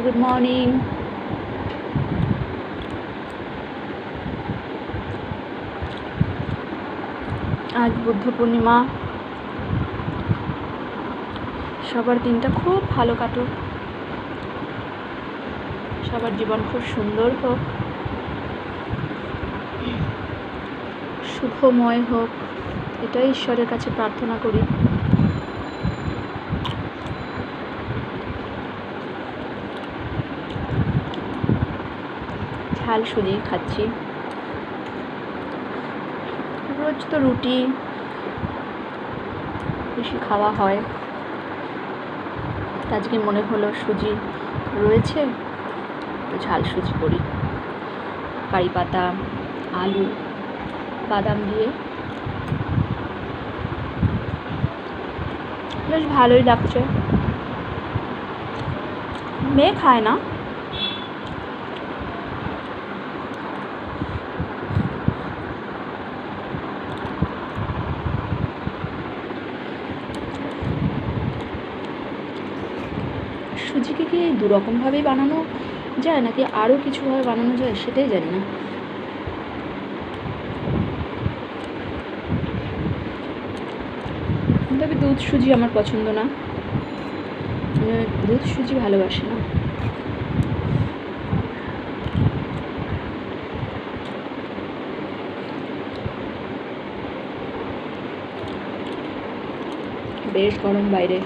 Good morning. আজ বুদ্ধ পূর্ণিমা, সবার দিনটা খুব ভালো কাটুক, সবার জীবন খুব সুন্দর হোক, শুভময় হোক, এটাই ঈশ্বরের কাছে প্রার্থনা করি। ঝাল সুজি খাচ্ছি। রোজ তো রুটি বেশি খাওয়া হয়, আজকে মনে হলো সুজি রয়েছে, তো ঝাল সুজি করি। কারি পাতা, আলু, বাদাম দিয়ে বেশ ভালোই লাগছে। মেয়ে খায় না, সুজিকে কি দুরকমভাবেই বানানো যায় নাকি আরও কিছুভাবে বানানো যায় সেটাই জানি না। তবে দুধ সুজি আমার পছন্দ না, দুধ সুজি ভালোবাসি না। বেশ গরম বাইরে।